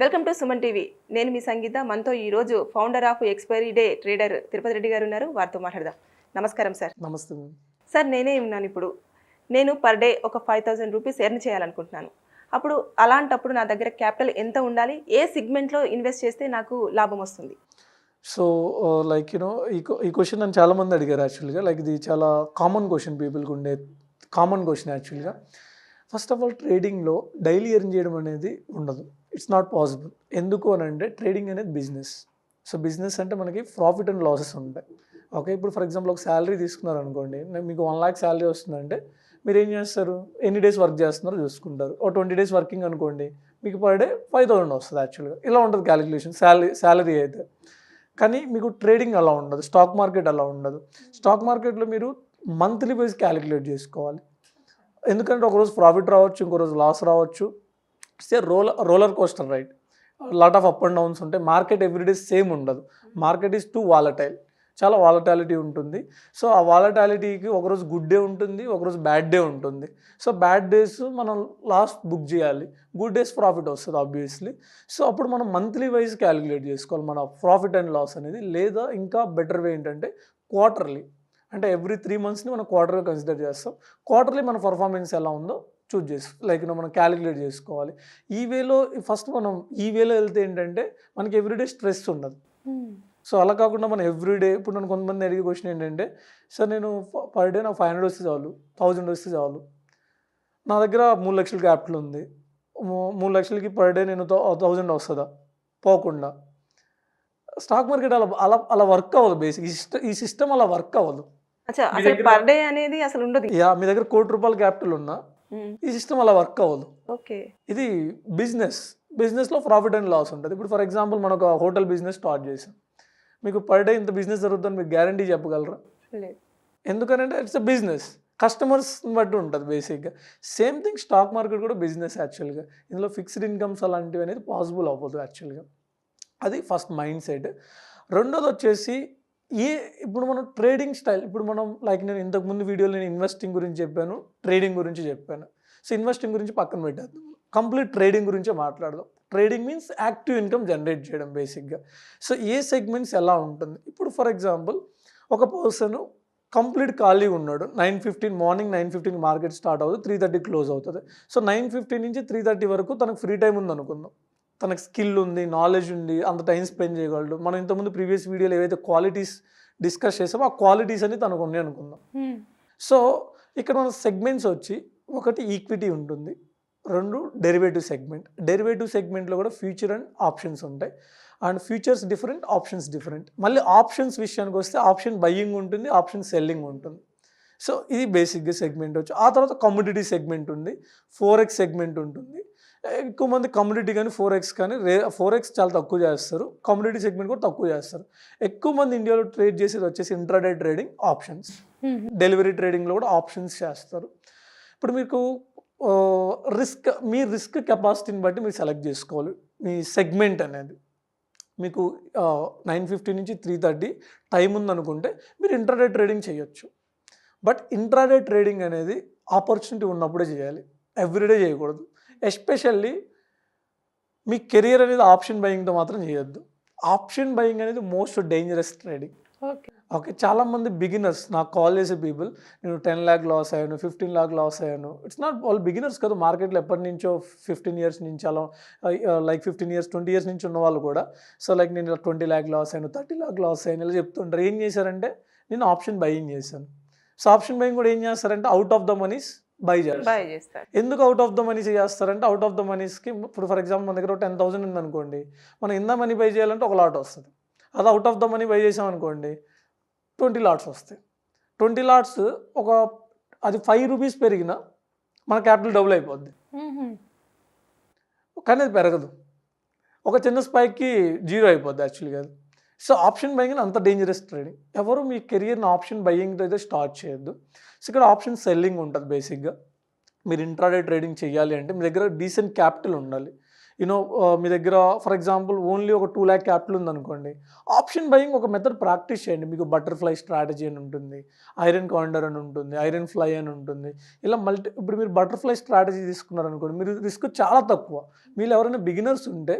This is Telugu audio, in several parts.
Welcome to Suman TV. నేను మీ సంగీత. మనతో ఈరోజు founder of expiry day trader Tirupati Reddy గారు ఉన్నారు. వారితో మాట్లాడదాం. నమస్కారం సార్. నమస్తే. సార్, నేనే ఉన్నాను ఇప్పుడు. నేను పర్ డే ఒక 5,000 రూపీస్ ఎర్న్ చేయాలనుకుంటున్నాను. అప్పుడు అలాంటప్పుడు నా దగ్గర క్యాపిటల్ ఎంత ఉండాలి? ఏ సెగ్మెంట్లో ఇన్వెస్ట్ చేస్తే నాకు లాభం వస్తుంది? సో లైక్ ఈ క్వశ్చన్ నన్ను చాలామంది అడిగారు యాక్చువల్గా. లైక్ ఇది చాలా కామన్ క్వశ్చన్, పీపుల్కి ఉండే కామన్ క్వశ్చన్ యాక్చువల్గా. ఫస్ట్ ఆఫ్ ఆల్, ట్రేడింగ్లో డైలీ ఎర్న్ చేయడం అనేది ఉండదు. It's not possible. ఎందుకు అని అంటే ట్రేడింగ్ అనేది బిజినెస్. సో బిజినెస్ అంటే మనకి ప్రాఫిట్ అండ్ లాసెస్ ఉంటాయి. ఓకే, ఇప్పుడు ఫర్ ఎగ్జాంపుల్ ఒక శాలరీ తీసుకున్నారు అనుకోండి, మీకు 1 lakh శాలరీ వస్తుందంటే మీరు ఏం చేస్తారు? ఎన్ని డేస్ వర్క్ చేస్తున్నారో చూసుకుంటారు. ఓ 20 days వర్కింగ్ అనుకోండి, మీకు పర్ డే 5,000 వస్తుంది యాక్చువల్గా. ఇలా ఉంటుంది క్యాలిక్యులేషన్ శాలరీ అయితే. కానీ మీకు ట్రేడింగ్ అలా ఉండదు, స్టాక్ మార్కెట్ అలా ఉండదు. స్టాక్ మార్కెట్లో మీరు మంత్లీ వైజ్ క్యాలిక్యులేట్ చేసుకోవాలి. ఎందుకంటే ఒకరోజు ప్రాఫిట్ రావచ్చు, ఇంకో రోజు లాస్ రావచ్చు. It's a roller coaster right. Lot of up and downs ఉంటాయి. మార్కెట్ ఎవ్రీడే సేమ్ ఉండదు. Market is two volatile. చాలా వాలటాలిటీ ఉంటుంది. సో ఆ వాలటాలిటీకి ఒకరోజు గుడ్ డే ఉంటుంది, ఒకరోజు బ్యాడ్ డే ఉంటుంది. సో బ్యాడ్ డేస్ మనం లాస్ బుక్ చేయాలి, గుడ్ డేస్ ప్రాఫిట్ వస్తుంది ఆబ్వియస్లీ. సో అప్పుడు మనం మంత్లీ వైజ్ క్యాలిక్యులేట్ చేసుకోవాలి మన ప్రాఫిట్ అండ్ లాస్ అనేది. లేదా ఇంకా బెటర్ వే ఏంటంటే క్వార్టర్లీ, అంటే ఎవ్రీ 3 monthsని మనం క్వార్టర్గా కన్సిడర్ చేస్తాం. క్వార్టర్లీ మన పర్ఫార్మెన్స్ ఎలా ఉందో చూజ్ చేసి లైక్ మనం క్యాలిక్యులేట్ చేసుకోవాలి. ఈ వేలో ఫస్ట్ మనం ఈ వేలో వెళ్తే ఏంటంటే మనకి ఎవ్రీడే స్ట్రెస్ ఉండదు. సో అలా కాకుండా మనం ఎవ్రీడే, ఇప్పుడు నన్ను కొంతమంది అడిగే క్వశ్చన్ ఏంటంటే, సార్ నేను పర్ డే నాకు 500 వస్తే చాలు, 1000 వస్తే చాలు, నా దగ్గర 3 లక్షల క్యాపిటల్ ఉంది, 3 లక్షలకి పర్ డే నేను 1000 వస్తుందా పోకుండా? స్టాక్ మార్కెట్ అలా అలా అలా వర్క్ అవ్వదు. బేసిక్ ఈ సిస్టమ్ అలా వర్క్ అవ్వదు. అసలు పర్ డే అనేది అసలు ఉండదు. మీ దగ్గర ₹1,00,00,000 క్యాపిటల్ ఉన్నా ఈ సిస్టమ్ అలా వర్క్ అవ్వదు. ఓకే, ఇది బిజినెస్లో ప్రాఫిట్ అండ్ లాస్ ఉంటుంది. ఇప్పుడు ఫర్ ఎగ్జాంపుల్ మనం ఒక హోటల్ బిజినెస్ స్టార్ట్ చేసాం, మీకు పర్ డే ఇంత బిజినెస్ జరుగుతుందని మీకు గ్యారంటీ చెప్పగలరా? ఎందుకనంటే ఇట్స్ ఎ బిజినెస్, కస్టమర్స్ని బట్టి ఉంటుంది బేసిక్గా. సేమ్ థింగ్ స్టాక్ మార్కెట్ కూడా బిజినెస్ యాక్చువల్గా. ఇందులో ఫిక్స్డ్ ఇన్కమ్స్ అలాంటివి అనేది పాసిబుల్ అవ్వదు యాక్చువల్గా. అది ఫస్ట్ మైండ్ సెట్. రెండోది వచ్చేసి ఇప్పుడు మనం ట్రేడింగ్ స్టైల్, ఇప్పుడు మనం లైక్ నేను ఇంతకుముందు వీడియోలో నేను ఇన్వెస్టింగ్ గురించి చెప్పాను, ట్రేడింగ్ గురించి చెప్పాను. సో ఇన్వెస్టింగ్ గురించి పక్కన పెట్టేద్దాం, కంప్లీట్ ట్రేడింగ్ గురించే మాట్లాడదాం. Trading means active income generate చేయడం బేసిక్గా. సో ఏ సెగ్మెంట్స్ ఎలా ఉంటుంది? ఇప్పుడు ఫర్ ఎగ్జాంపుల్ ఒక పర్సన్ కంప్లీట్ ఖాళీగా ఉన్నాడు. మార్నింగ్ 9:15 మార్కెట్ స్టార్ట్ అవుతుంది, 3:30 క్లోజ్ అవుతుంది. సో 9:15 నుంచి 3:30 వరకు తనకు ఫ్రీ టైం ఉంది అనుకుందాం. తనకు స్కిల్ ఉంది, నాలెడ్జ్ ఉంది, అంత టైం స్పెండ్ చేయగలడు. మనం ఇంతకుముందు ప్రీవియస్ వీడియోలో ఏవైతే క్వాలిటీస్ డిస్కస్ చేసామో ఆ క్వాలిటీస్ అని తనకు ఉన్నాయి అనుకుందాం. సో ఇక్కడ మన సెగ్మెంట్స్ వచ్చి, ఒకటి ఈక్విటీ ఉంటుంది, 2 డెరివేటివ్ సెగ్మెంట్. డెరివేటివ్ సెగ్మెంట్లో కూడా ఫ్యూచర్ అండ్ ఆప్షన్స్ ఉంటాయి. And futures different, options different. మళ్ళీ ఆప్షన్స్ విషయానికి వస్తే ఆప్షన్ బయ్యింగ్ ఉంటుంది, ఆప్షన్ సెల్లింగ్ ఉంటుంది. సో ఇది బేసిక్గా సెగ్మెంట్ వచ్చి. ఆ తర్వాత కమోడిటీ సెగ్మెంట్ ఉంది, 4x సెగ్మెంట్ ఉంటుంది. ఎక్కువ మంది కమోడిటీ కానీ 4x కానీ 4x చాలా తక్కువ చేస్తారు, కమోడిటీ సెగ్మెంట్ కూడా తక్కువ చేస్తారు. ఎక్కువ మంది ఇండియాలో ట్రేడ్ చేసేది వచ్చేసి ఇంట్రాడే ట్రేడింగ్, ఆప్షన్స్. డెలివరీ ట్రేడింగ్లో కూడా ఆప్షన్స్ చేస్తారు. ఇప్పుడు మీకు మీ రిస్క్ కెపాసిటీని బట్టి మీరు సెలెక్ట్ చేసుకోవాలి మీ సెగ్మెంట్ అనేది. మీకు 9:15 నుంచి 3:30 టైం ఉందనుకుంటే మీరు ఇంట్రాడే ట్రేడింగ్ చేయొచ్చు. బట్ ఇంట్రాడే ట్రేడింగ్ అనేది ఆపర్చునిటీ ఉన్నప్పుడే చేయాలి, ఎవ్రీడే చేయకూడదు. ఎస్పెషల్లీ మీ కెరియర్ అనేది ఆప్షన్ బయింగ్తో మాత్రం చేయొద్దు. ఆప్షన్ బయింగ్ అనేది మోస్ట్ డేంజరస్ ట్రేడింగ్. ఓకే, చాలామంది బిగినర్స్ నాకు కాల్ చేసే పీపుల్, నేను 10 lakh లాస్ అయ్యాను, 15 lakh లాస్ అయ్యాను. ఇట్స్ నాట్ వాళ్ళు బిగినర్స్ కదా, మార్కెట్లో ఎప్పటి నుంచో 15 years నుంచి అలా లైక్ 15 years 20 years నుంచి ఉన్న వాళ్ళు కూడా. సో లైక్ నేను 20 lakh లాస్ అయ్యాను, 30 lakh లాస్ అయ్యాను ఇలా చెప్తుంటారు. ఏం చేశారంటే నేను ఆప్షన్ బయింగ్ చేశాను. సో ఆప్షన్ బయింగ్ కూడా ఏం చేస్తారంటే అవుట్ ఆఫ్ ద మనీస్ బై చేస్తారు. ఎందుకు అవుట్ ఆఫ్ ద మనీస్ చేస్తారంటే, అవుట్ ఆఫ్ ద మనీస్కి ఇప్పుడు ఫర్ ఎగ్జాంపుల్ మన దగ్గర 10,000 ఉందనుకోండి, మనం ఎంత మనీ బై చేయాలంటే ఒక లాట్ వస్తుంది. అది out of the money by చేసామనుకోండి 20 lots వస్తాయి. 20 lots అది 5 rupees పెరిగినా మన క్యాపిటల్ డబుల్ అయిపోద్ది. కానీ అది పెరగదు, ఒక చిన్న స్పైక్కి 0 అయిపోద్ది యాక్చువల్గా అది. సో ఆప్షన్ బయింగ్ అంత డేంజరస్ ట్రేడింగ్. ఎవరు మీ కెరియర్ని ఆప్షన్ బయింగ్తో అయితే స్టార్ట్ చేయొద్దు. సో ఇక్కడ ఆప్షన్ సెల్లింగ్ ఉంటుంది బేసిక్గా. మీరు ఇంట్రాడే ట్రేడింగ్ చేయాలి అంటే మీ దగ్గర డీసెంట్ క్యాపిటల్ ఉండాలి. యూనో మీ దగ్గర ఫర్ ఎగ్జాంపుల్ ఓన్లీ ఒక 2 lakh క్యాపిటల్ ఉందనుకోండి, ఆప్షన్ బయింగ్ ఒక మెథడ్ ప్రాక్టీస్ చేయండి. మీకు బటర్ఫ్లై స్ట్రాటజీ అని ఉంటుంది, ఐరన్ కాండర్ అని ఉంటుంది, ఐరన్ ఫ్లై అని ఉంటుంది. ఇలా ఇప్పుడు మీరు బటర్ఫ్లై స్ట్రాటజీ తీసుకున్నారనుకోండి, మీరు రిస్క్ చాలా తక్కువ. మీరు ఎవరైనా బిగినర్స్ ఉంటే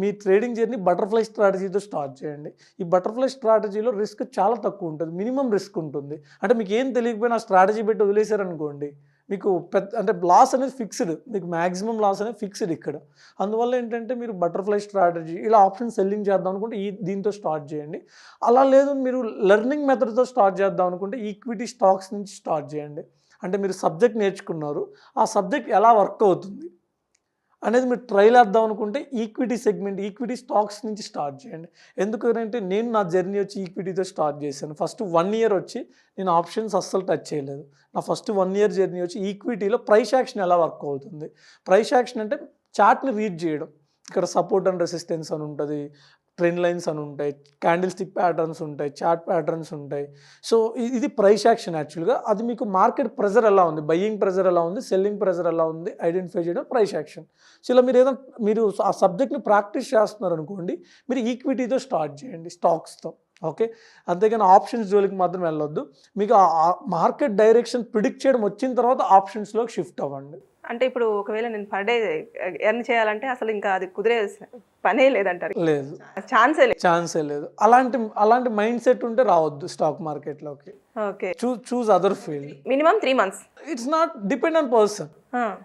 మీ ట్రేడింగ్ జర్నీ బటర్ఫ్లై స్ట్రాటజీతో స్టార్ట్ చేయండి. ఈ బటర్ఫ్లై స్ట్రాటజీలో రిస్క్ చాలా తక్కువ ఉంటుంది, మినిమం రిస్క్ ఉంటుంది. అంటే మీకు ఏం తెలియకపోయినా ఆ స్ట్రాటజీ పెట్టి వదిలేశారనుకోండి, మీకు అంటే లాస్ అనేది ఫిక్స్డ్, మీకు మ్యాక్సిమం లాస్ అనేది ఫిక్స్డ్ ఇక్కడ. అందువల్ల ఏంటంటే మీరు బటర్ఫ్లై స్ట్రాటజీ ఇలా ఆప్షన్ సెల్లింగ్ చేద్దాం అనుకుంటే దీంతో స్టార్ట్ చేయండి. అలా లేదు మీరు లెర్నింగ్ మెథడ్తో స్టార్ట్ చేద్దాం అనుకుంటే ఈక్విటీ స్టాక్స్ నుంచి స్టార్ట్ చేయండి. అంటే మీరు సబ్జెక్ట్ నేర్చుకున్నారు, ఆ సబ్జెక్ట్ ఎలా వర్క్ అవుతుంది అనేది మీరు ట్రైల్ వేద్దాం అనుకుంటే ఈక్విటీ సెగ్మెంట్, ఈక్విటీ స్టాక్స్ నుంచి స్టార్ట్ చేయండి. ఎందుకంటే నేను నా జర్నీ వచ్చి ఈక్విటీతో స్టార్ట్ చేశాను. ఫస్ట్ 1 year వచ్చి నేను ఆప్షన్స్ అస్సలు టచ్ చేయలేదు. నా ఫస్ట్ 1 year జర్నీ వచ్చి ఈక్విటీలో ప్రైస్ యాక్షన్ ఎలా వర్క్ అవుతుంది. ప్రైస్ యాక్షన్ అంటే చార్ట్ని రీడ్ చేయడం. ఇక్కడ సపోర్ట్ అండ్ రెసిస్టెన్స్ అని ఉంటుంది, ట్రెండ్ లైన్స్ అని ఉంటాయి, క్యాండిల్ స్టిక్ ప్యాటర్న్స్ ఉంటాయి, చార్ట్ ప్యాటర్న్స్ ఉంటాయి. సో ఇది ప్రైస్ యాక్షన్ యాక్చువల్గా. అది మీకు మార్కెట్ ప్రెజర్ ఎలా ఉంది, బయ్యింగ్ ప్రెజర్ ఎలా ఉంది, సెల్లింగ్ ప్రెజర్ ఎలా ఉంది ఐడెంటిఫై చేయడం ప్రైస్ యాక్షన్. సో ఇలా మీరు ఆ సబ్జెక్ట్ని ప్రాక్టీస్ చేస్తున్నారు అనుకోండి, మీరు ఈక్విటీతో స్టార్ట్ చేయండి, స్టాక్స్తో. ఓకే, అంతేగాని ఆప్షన్స్ జోలికి మాత్రం వెళ్ళొద్దు. మీకు ఆ మార్కెట్ డైరెక్షన్ ప్రిడిక్ట్ చేయడం వచ్చిన తర్వాత ఆప్షన్స్లోకి షిఫ్ట్ అవ్వండి. అంటే ఇప్పుడు ఒకవేళ నేను పర్ డే ఎర్న్ చేయాలంటే అసలు ఇంకా అది కుదిరే పనే లేదంటారు. లేదు, ఛాన్సే లేదు. అలాంటి మైండ్ సెట్ ఉంటే రావద్దు స్టాక్ మార్కెట్లోకి. Okay, choose other field. Minimum 3 months. It's not depend on person.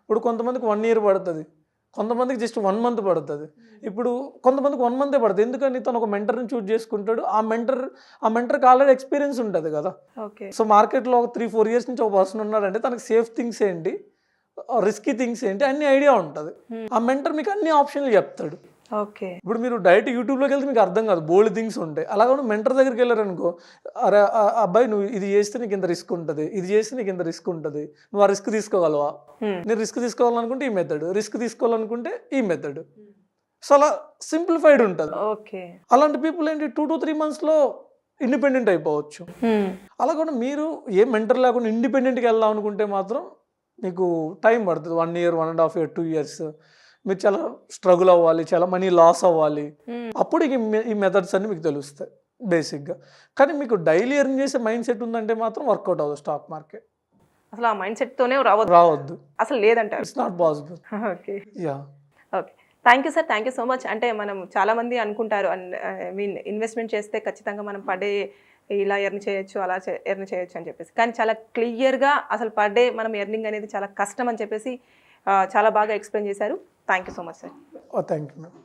ఇప్పుడు కొంతమందికి 1 year పడుతుంది, కొంతమందికి జస్ట్ 1 month పడుతుంది. ఇప్పుడు కొంతమందికి 1 month పడుతుంది. ఎందుకని తను ఒక మెంటర్ని చూజ్ చేసుకుంటాడు. ఆ మెంటర్కి ఆల్రెడీ ఎక్స్పీరియన్స్ ఉంటుంది కదా. ఓకే, సో మార్కెట్లో ఒక 3-4 years నుంచి ఒక పర్సన్ ఉన్నాడంటే తనకి సేఫ్ థింగ్స్ ఏంటి, రిస్కీ థింగ్స్ ఏంటి అన్ని ఐడియా ఉంటుంది. ఆ మెంటర్ మీకు అన్ని ఆప్షన్లు చెప్తాడు. ఓకే, ఇప్పుడు మీరు డైరెక్ట్ యూట్యూబ్లోకి వెళ్తే మీకు అర్థం కాదు, బోల్డ్ థింగ్స్ ఉంటాయి. అలాగే మెంటర్ దగ్గరికి వెళ్ళారనుకో, అరే అబ్బాయి నువ్వు ఇది చేస్తే నీకు ఇంత రిస్క్ ఉంటుంది, ఇది చేస్తే నీకు ఇంత రిస్క్ ఉంటుంది, నువ్వు ఆ రిస్క్ తీసుకోగలవా, నేను రిస్క్ తీసుకోవాలనుకుంటే ఈ మెథడ్, రిస్క్ తీసుకోవాలనుకుంటే ఈ మెథడ్. సో అలా సింప్లిఫైడ్ ఉంటుంది. ఓకే, అలాంటి పీపుల్ ఏంటి 2 to 3 monthsలో ఇండిపెండెంట్ అయిపోవచ్చు. అలా కూడా మీరు ఏ మెంటర్ లేకుండా ఇండిపెండెంట్గా వెళ్దాం అనుకుంటే మాత్రం మీకు టైం పడుతుంది. 1 year, 1.5 year, 2 years. మీరు చాలా స్ట్రగుల్ అవ్వాలి, చాలా మనీ లాస్ అవ్వాలి. అప్పుడు ఈ మెథడ్స్ అన్ని మీకు తెలుస్తాయి బేసిక్గా. కానీ మీకు డైలీ ఎర్న్ చేసే మైండ్ సెట్ ఉందంటే మాత్రం వర్కౌట్ అవ్వదు స్టాక్ మార్కెట్. అసలు ఆ మైండ్ సెట్తోనే రావద్దు అసలు లేదంటారు. It's not possible. Okay, yeah, okay, thank you sir, thank you so much. అంటే మనం చాలామంది అనుకుంటారు ఇన్వెస్ట్మెంట్ చేస్తే ఖచ్చితంగా మనం పర్ డే ఇలా ఎర్న్ చేయొచ్చు, అలా ఎర్న్ చేయొచ్చు అని చెప్పేసి. కానీ చాలా క్లియర్గా అసలు పర్ డే మనం ఎర్నింగ్ అనేది చాలా కష్టం అని చెప్పేసి చాలా బాగా ఎక్స్ప్లెయిన్ చేశారు. Thank you so much sir. Thank you ma'am.